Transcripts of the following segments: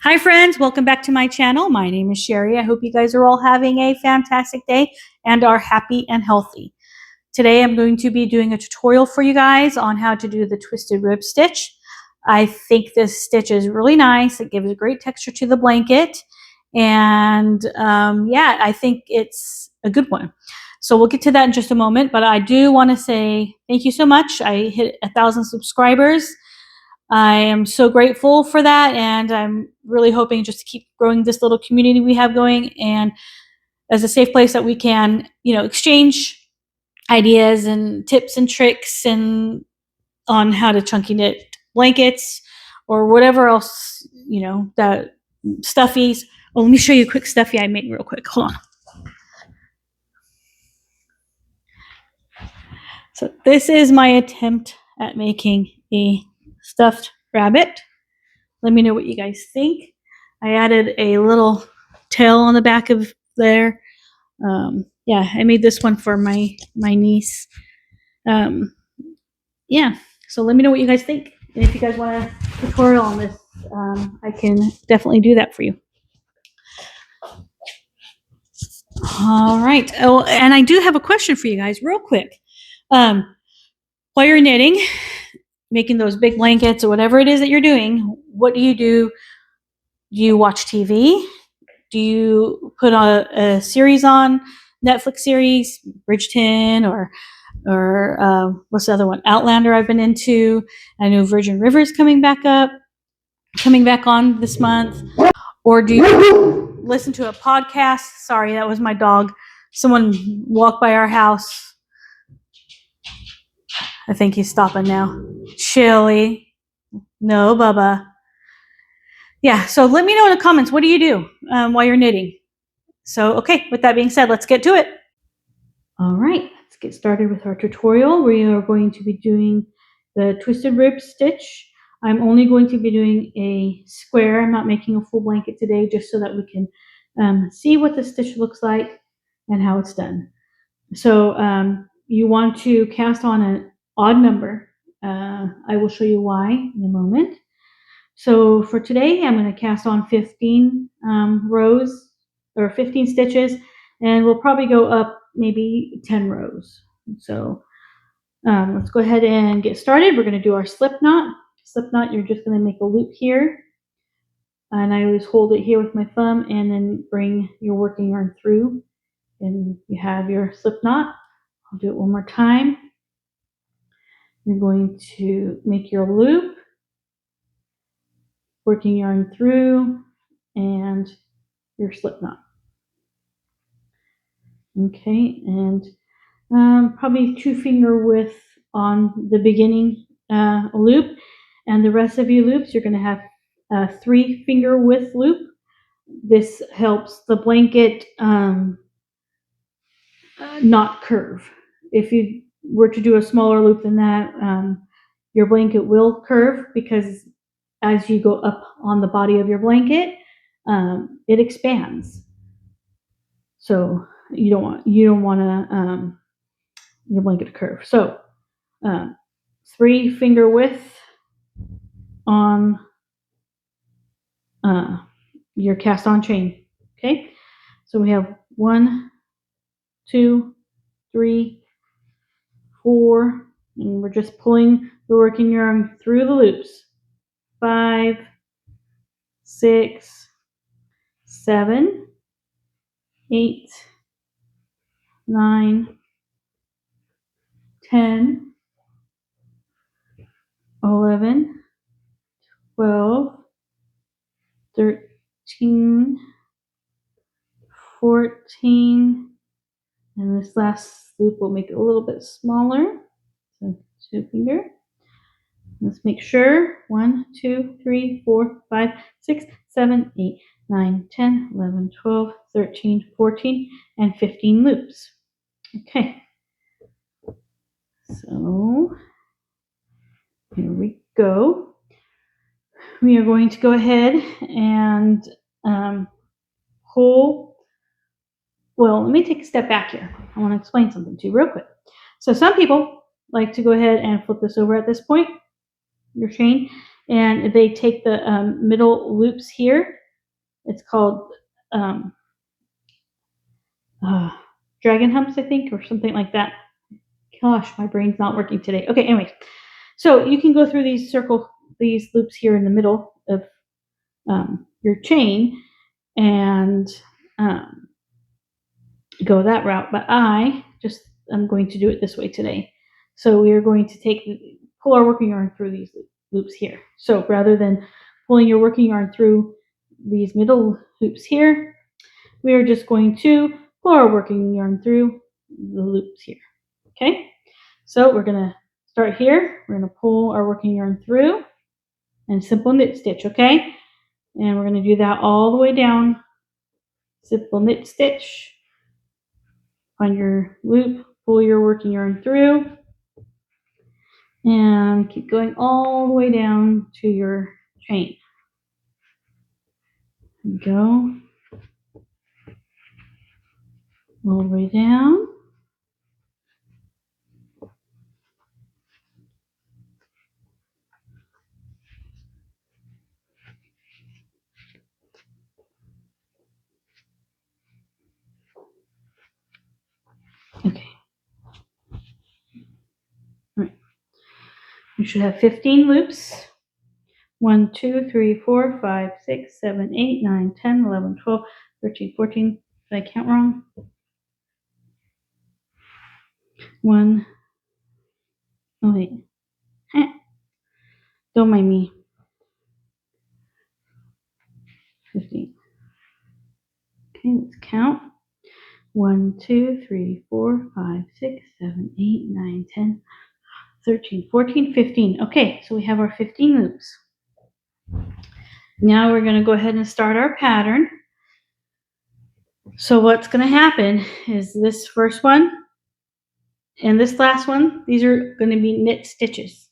Hi friends, welcome back to my channel. My name is Sherie. I hope you guys are all having a fantastic day and are happy and healthy. Today I'm going to be doing a tutorial for you guys on how to do the twisted rib stitch. I think this stitch is really nice. It gives a great texture to the blanket, and yeah, I think it's a good one. So we'll get to that in just a moment, but I do want to say thank you so much. I hit 1,000 subscribers. I am so grateful for that, and I'm really hoping just to keep growing this little community we have going, and as a safe place that we can, exchange ideas and tips and tricks and on how to chunky knit blankets or whatever else, that stuffies. Oh, let me show you a quick stuffy I made real quick. Hold on. So this is my attempt at making a stuffed rabbit. Let me know what you guys think. I added a little tail on the back of there. Yeah, I made this one for my niece. Yeah, so let me know what you guys think. And if you guys want a tutorial on this, I can definitely do that for you. All right. Oh, and I do have a question for you guys real quick. While you're knitting, making those big blankets or whatever it is that you're doing, what do? Do you watch TV? Do you put a series on, Netflix series, Bridgerton, or what's the other one? Outlander I've been into. I know Virgin River's coming back on this month. Or do you listen to a podcast? Sorry, that was my dog. Someone walked by our house. I think he's stopping now. Chili. No, Bubba. Yeah, so let me know in the comments, what do you do while you're knitting? So, okay, with that being said, let's get to it. All right, let's get started with our tutorial. We are going to be doing the twisted rib stitch. I'm only going to be doing a square. I'm not making a full blanket today, just so that we can see what the stitch looks like and how it's done. So you want to cast on an odd number. I will show you why in a moment. So for today, I'm going to cast on 15 rows or 15 stitches, and we'll probably go up maybe 10 rows. So let's go ahead and get started. We're going to do our slip knot. Slip knot, you're just going to make a loop here, and I always hold it here with my thumb and then bring your working yarn through, and you have your slip knot. I'll do it one more time. You're going to make your loop, working yarn through, and your slip knot. Okay, and probably 2 finger width on the beginning loop, and the rest of your loops you're going to have a 3 finger width loop. This helps the blanket not curve. If you were to do a smaller loop than that, your blanket will curve, because as you go up on the body of your blanket, it expands. So you don't want your blanket to curve. So 3 finger width on your cast on chain. Okay, so we have 1, 2, 3, 4, and we're just pulling the working yarn through the loops. 5, 6, 7, 8, 9, 10, 11, 12, 13, 14, and this last loop will make it a little bit smaller. So 2 finger. Let's make sure. 1, 2, 3, 4, 5, 6, 7, 8, 9, 10, 11, 12, 13, 14, and 15 loops. Okay. So here we go. We are going to go ahead and pull. Well, let me take a step back here. I want to explain something to you real quick. So some people like to go ahead and flip this over at this point, your chain, and they take the middle loops here. It's called dragon humps, I think, or something like that. Gosh, my brain's not working today. Okay, anyways, so you can go through these loops here in the middle of your chain and go that route, but I'm going to do it this way today. So we are going to pull our working yarn through these loops here. So rather than pulling your working yarn through these middle loops here, we are just going to pull our working yarn through the loops here. Okay, so we're going to start here. We're going to pull our working yarn through and simple knit stitch, okay? And we're going to do that all the way down. Simple knit stitch. Find your loop, pull your working yarn through, and keep going all the way down to your chain. And go all the way down. Okay. All right. You should have 15 loops. 1, 2, 3, 4, 5, 6, 7, 8, 9, 10, 11, 12, 13, 14. Did I count wrong? 1. Oh, wait. Don't mind me. 15. Okay, let's count. 1, 2, 3, 4, 5, 6, 7, 8, 9, 10, 13, 14, 15. Okay, so we have our 15 loops. Now we're going to go ahead and start our pattern. So what's going to happen is this first one and this last one, these are going to be knit stitches.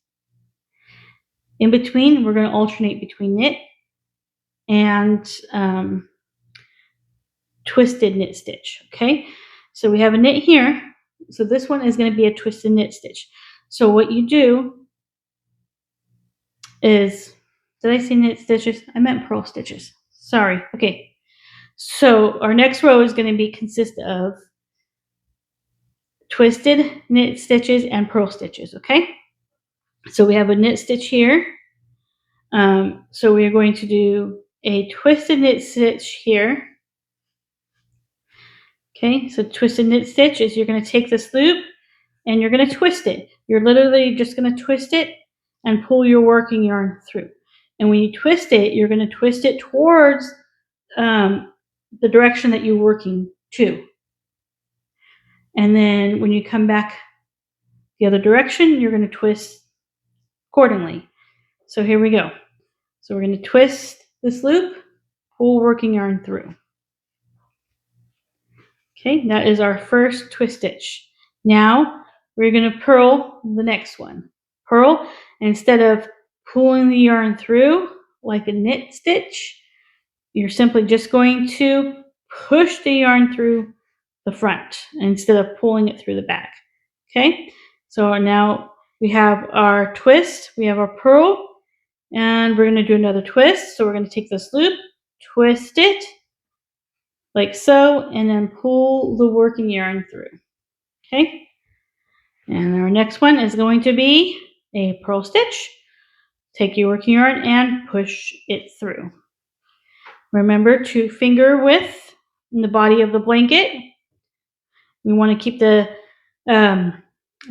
In between, we're going to alternate between knit and twisted knit stitch, okay? So we have a knit here. So this one is going to be a twisted knit stitch. So what you do is, did I say knit stitches? I meant purl stitches. Sorry. Okay. So our next row is going to consist of twisted knit stitches and purl stitches, okay? So we have a knit stitch here. So we are going to do a twisted knit stitch here. Okay, so twisted knit stitch is you're going to take this loop and you're going to twist it. You're literally just going to twist it and pull your working yarn through. And when you twist it, you're going to twist it towards the direction that you're working to. And then when you come back the other direction, you're going to twist accordingly. So here we go. So we're going to twist this loop, pull working yarn through. Okay, that is our first twist stitch. Now we're going to purl the next one. Purl, and instead of pulling the yarn through like a knit stitch, you're simply just going to push the yarn through the front instead of pulling it through the back. Okay, so now we have our twist, we have our purl, and we're going to do another twist. So we're going to take this loop, twist it like so, and then pull the working yarn through. Okay, and our next one is going to be a purl stitch. Take your working yarn and push it through. Remember to finger width in the body of the blanket. We want to keep the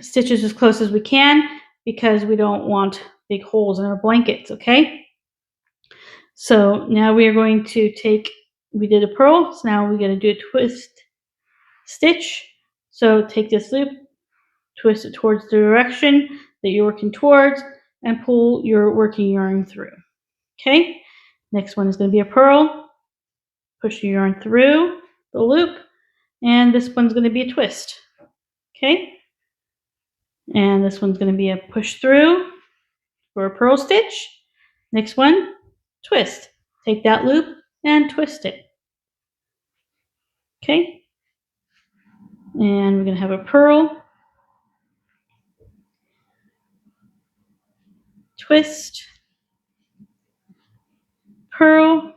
stitches as close as we can because we don't want big holes in our blankets, okay? So now we are going to we did a purl, so now we're going to do a twist stitch. So take this loop, twist it towards the direction that you're working towards, and pull your working yarn through. Okay, next one is going to be a purl. Push your yarn through the loop, and this one's going to be a twist. Okay, and this one's going to be a push through for a purl stitch. Next one, twist. Take that loop and twist it. Okay, and we're going to have a purl, twist, purl,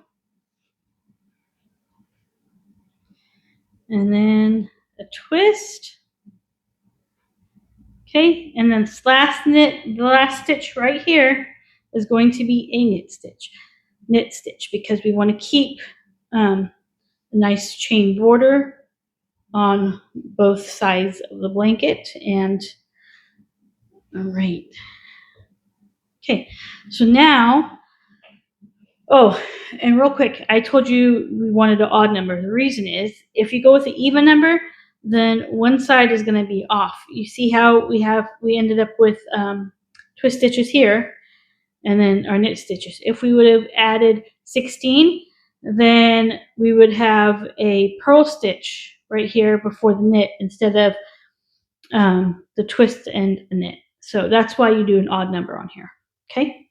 and then a twist. Okay, and then this last knit, the last stitch right here is going to be a knit stitch, because we want to keep a nice chain border on both sides of the blanket. And all right. Okay, so now, oh, and real quick, I told you we wanted an odd number. The reason is, if you go with an even number, then one side is going to be off. You see how we ended up with twist stitches here, and then our knit stitches. If we would have added 16, then we would have a purl stitch right here before the knit instead of the twist and a knit. So that's why you do an odd number on here. Okay.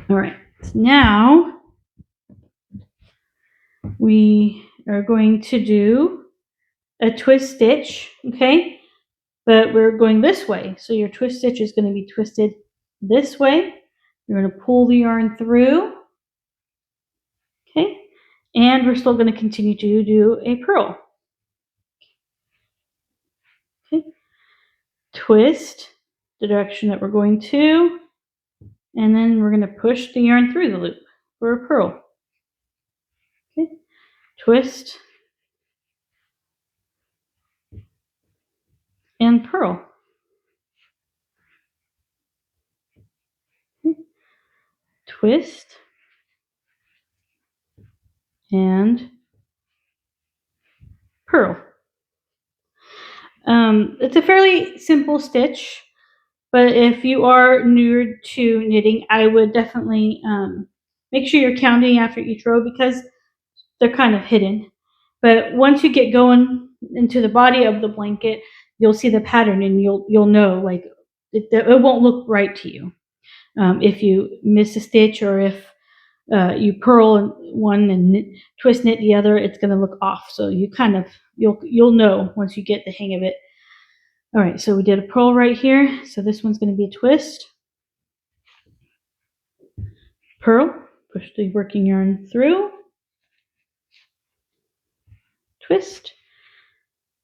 All right. So now we are going to do a twist stitch. Okay. But we're going this way. So your twist stitch is going to be twisted this way. You're going to pull the yarn through. Okay. And we're still going to continue to do a purl. Okay. Twist the direction that we're going to, and then we're going to push the yarn through the loop for a purl. Okay. Twist and purl. Okay. Twist and purl. It's a fairly simple stitch, but if you are newer to knitting, I would definitely make sure you're counting after each row, because they're kind of hidden. But once you get going into the body of the blanket, you'll see the pattern, and you'll know, like, it won't look right to you if you miss a stitch, or if you purl one and twist knit the other, it's going to look off. So you'll know once you get the hang of it. All right, so we did a purl right here. So this one's going to be a twist, purl, push the working yarn through, twist,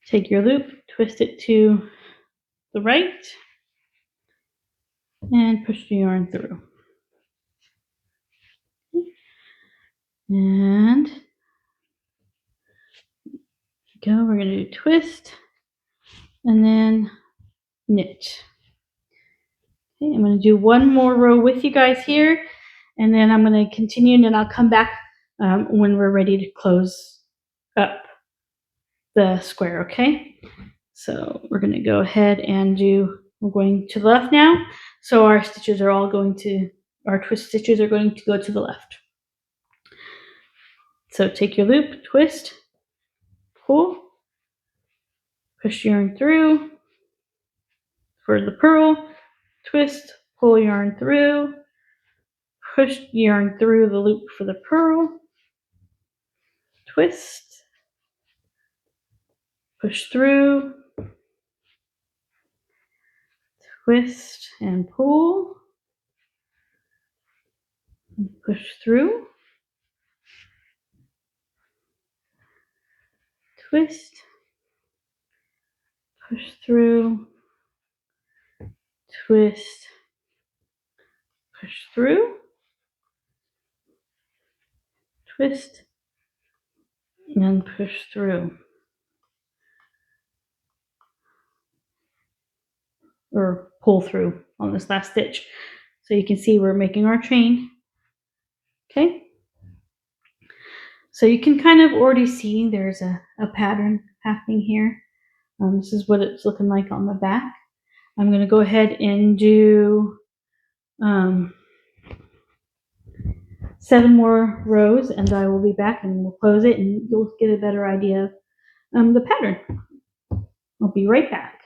take your loop, twist it to the right, and push the yarn through. And go, we're going to do twist and then knit. Okay, I'm going to do one more row with you guys here, and then I'm going to continue, and then I'll come back when we're ready to close up the square. Okay, so we're going to go ahead and we're going to the left now. So our stitches are all going to, our twist stitches are going to go to the left. So take your loop, twist, pull, push yarn through for the purl, twist, pull yarn through, push yarn through the loop for the purl, twist, push through, twist and pull, push through, twist, push through, twist, push through, twist, and push through. Or pull through on this last stitch. So you can see we're making our chain. Okay. So you can kind of already see there's a pattern happening here. This is what it's looking like on the back. I'm going to go ahead and do 7 more rows, and I will be back and we'll close it, and you'll get a better idea of the pattern. I'll be right back.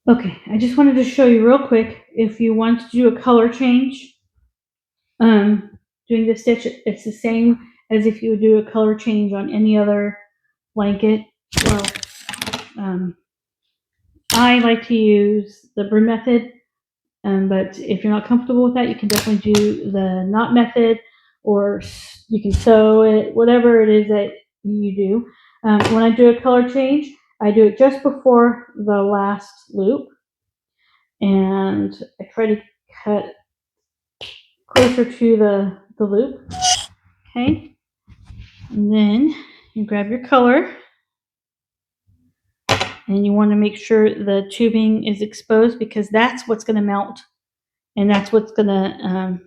Okay, I just wanted to show you real quick, if you want to do a color change, doing the stitch, it's the same as if you would do a color change on any other blanket. Well, I like to use the broom method, but if you're not comfortable with that, you can definitely do the knot method, or you can sew it, whatever it is that you do. When I do a color change, I do it just before the last loop, and I try to cut closer to the loop. Okay, and then you grab your color, and you want to make sure the tubing is exposed, because that's what's going to melt, and that's what's going to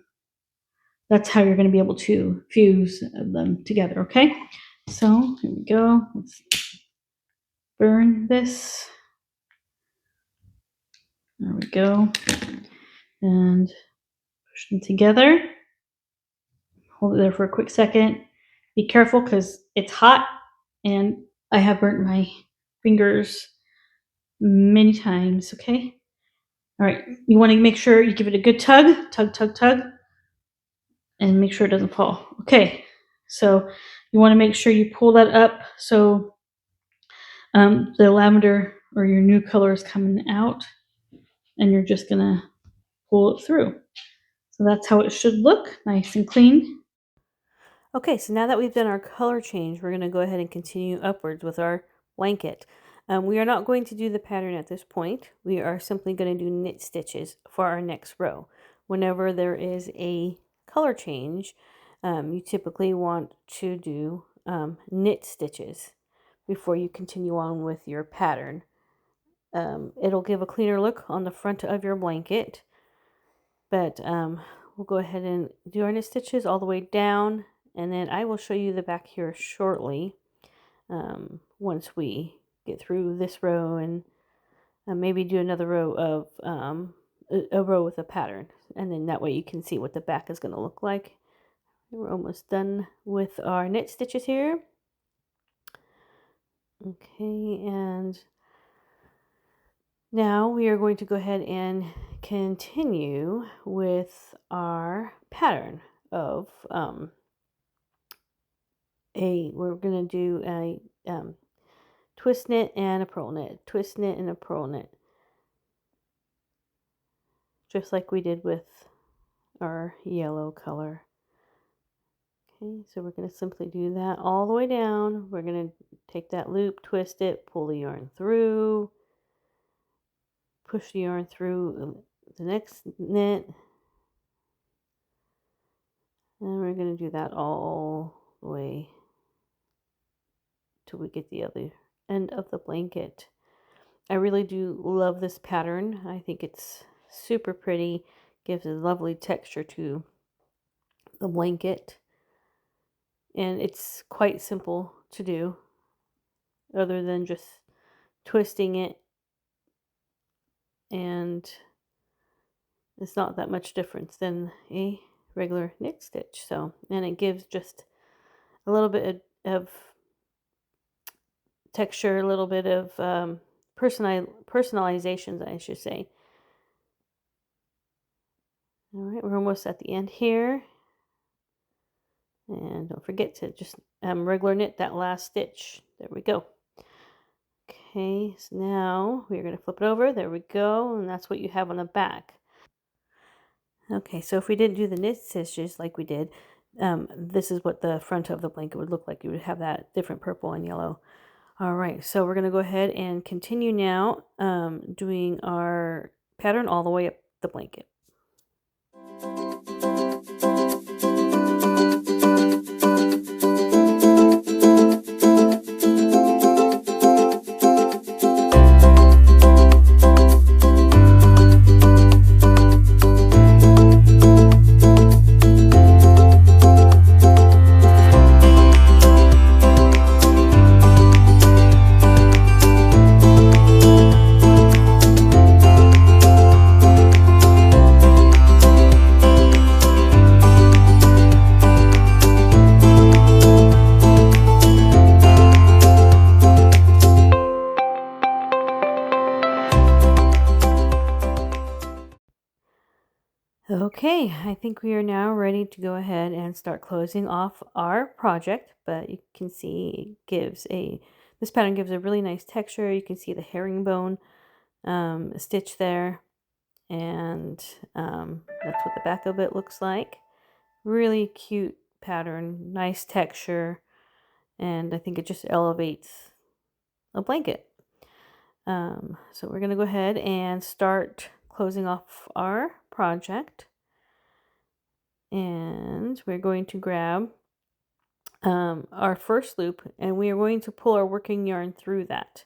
that's how you're going to be able to fuse them together. Okay, so here we go. Let's burn this. There we go, and push them together. Hold it there for a quick second. Be careful because it's hot, and I have burnt my fingers many times. Okay, all right, you want to make sure you give it a good tug, and make sure it doesn't fall. Okay, so you want to make sure you pull that up so the lavender or your new color is coming out, and you're just gonna pull it through. So that's how it should look, nice and clean. Okay, so now that we've done our color change, we're going to go ahead and continue upwards with our blanket. We are not going to do the pattern at this point. We are simply going to do knit stitches for our next row. Whenever there is a color change, you typically want to do knit stitches before you continue on with your pattern. It'll give a cleaner look on the front of your blanket, but we'll go ahead and do our knit stitches all the way down, and then I will show you the back here shortly once we get through this row, and maybe do another row of a row with a pattern, and then that way you can see what the back is going to look like. We're almost done with our knit stitches here. Okay, and now we are going to go ahead and continue with our pattern of we're going to do a twist knit and a purl knit, twist knit and a purl knit, just like we did with our yellow color. Okay, so we're going to simply do that all the way down. We're going to take that loop, twist it, pull the yarn through, push the yarn through the next knit, and we're going to do that all the way till we get the other end of the blanket. I really do love this pattern. I think it's super pretty, gives a lovely texture to the blanket, and it's quite simple to do other than just twisting it, and it's not that much difference than a regular knit stitch. So, and it gives just a little bit of texture, a little bit of personalizations, I should say. All right, we're almost at the end here, and don't forget to just regular knit that last stitch. There we go. Okay, so now we're going to flip it over. There we go, and that's what you have on the back. Okay, so if we didn't do the knit stitches like we did, this is what the front of the blanket would look like. You would have that different purple and yellow. All right, so we're going to go ahead and continue now doing our pattern all the way up the blanket. Okay, I think we are now ready to go ahead and start closing off our project, but you can see this pattern gives a really nice texture. You can see the herringbone stitch there, and that's what the back of it looks like. Really cute pattern, nice texture, and I think it just elevates a blanket. So we're going to go ahead and start closing off our project. And we're going to grab our first loop, and we are going to pull our working yarn through that.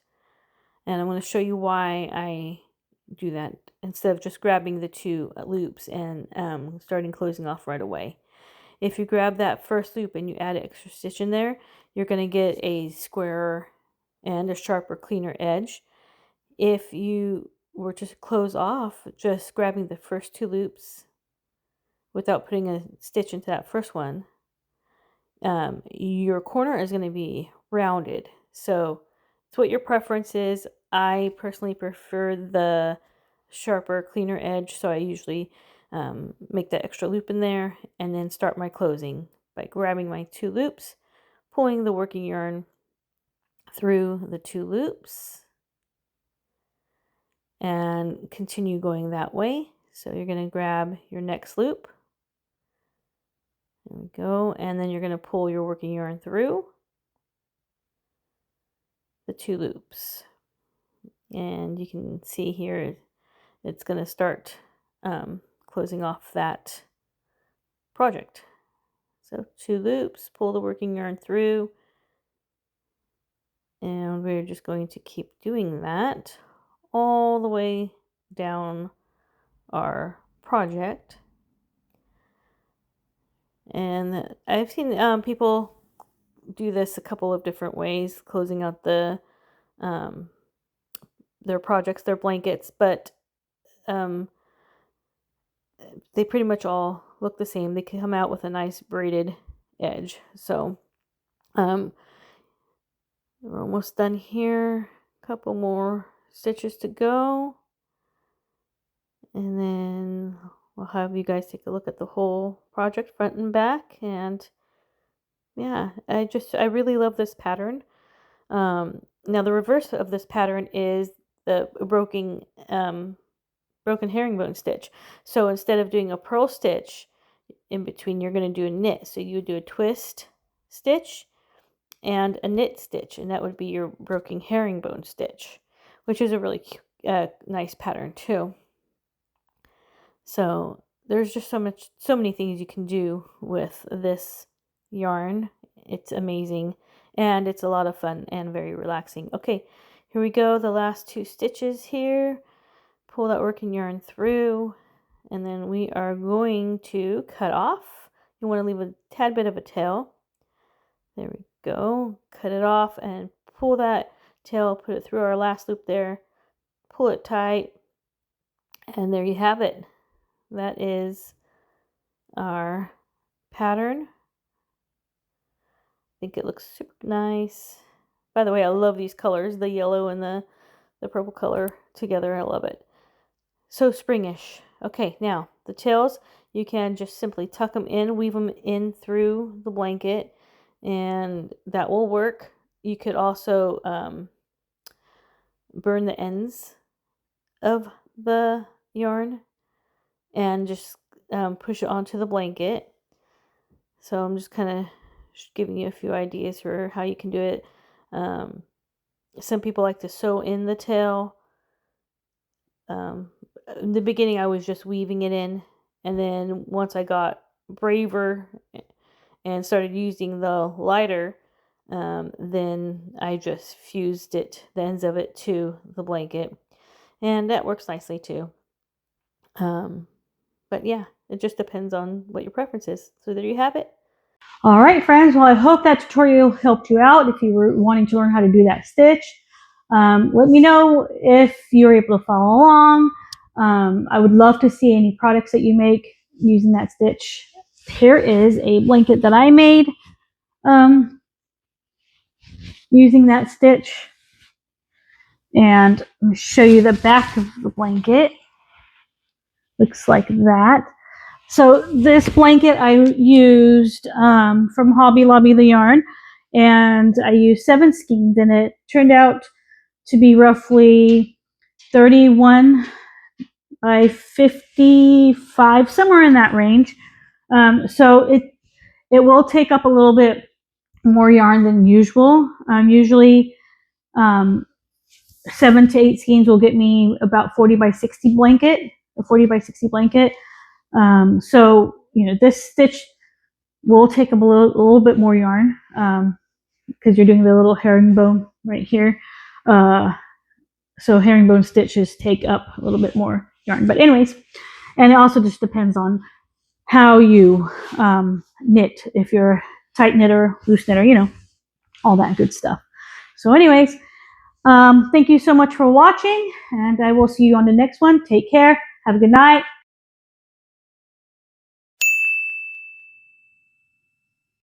And I'm going to show you why I do that instead of just grabbing the two loops and starting closing off right away. If you grab that first loop and you add an extra stitch in there, you're going to get a squarer and a sharper, cleaner edge. If you were to close off just grabbing the first two loops without putting a stitch into that first one, your corner is going to be rounded. So it's what your preference is. I personally prefer the sharper, cleaner edge, so I usually make that extra loop in there and then start my closing by grabbing my two loops, pulling the working yarn through the two loops, and continue going that way. So you're going to grab your next loop. There we go. And then you're going to pull your working yarn through the two loops. And you can see here it's going to start closing off that project. So two loops, pull the working yarn through, and we're just going to keep doing that all the way down our project. And I've seen people do this a couple of different ways, closing out their projects, their blankets, but they pretty much all look the same. They come out with a nice braided edge. So we're almost done here. A couple more stitches to go, and then we'll have you guys take a look at the whole project front and back. And yeah, I really love this pattern. Now the reverse of this pattern is the broken herringbone stitch. So instead of doing a purl stitch in between, you're going to do a knit. So you would do a twist stitch and a knit stitch, and that would be your broken herringbone stitch, which is a really nice pattern too. So there's just so many things you can do with this yarn. It's amazing, and it's a lot of fun and very relaxing. Okay, here we go. The last two stitches here. Pull that working yarn through, and then we are going to cut off. You want to leave a tad bit of a tail. There we go. Cut it off and pull that tail, put it through our last loop there, pull it tight, and there you have it. That is our pattern. I think it looks super nice. By the way, I love these colors, the yellow and the purple color together. I love it. So springish. Okay, now the tails, you can just simply tuck them in, weave them in through the blanket, and that will work. You could also burn the ends of the yarn and just push it onto the blanket. So I'm just kind of giving you a few ideas for how you can do it. Some people like to sew in the tail. In the beginning I was just weaving it in, and then once I got braver and started using the lighter, then I just fused the ends of it to the blanket, and that works nicely too. But yeah, it just depends on what your preference is. So there you have it. All right, friends. Well, I hope that tutorial helped you out if you were wanting to learn how to do that stitch. Let me know if you're able to follow along. I would love to see any products that you make using that stitch. Here is a blanket that I made using that stitch. And let me show you the back of the blanket. Looks like that. So this blanket I used from Hobby Lobby the yarn, and I used 7 skeins, and it turned out to be roughly 31 by 55, somewhere in that range. So it will take up a little bit more yarn than usual. Usually 7 to 8 skeins will get me about 40 by 60 blanket, a 40 by 60 blanket. So, this stitch will take up a little bit more yarn because you're doing the little herringbone right here. So herringbone stitches take up a little bit more yarn. But anyways, and it also just depends on how you knit. If you're a tight knitter, loose knitter, all that good stuff. So anyways, thank you so much for watching, and I will see you on the next one. Take care. Have a good night.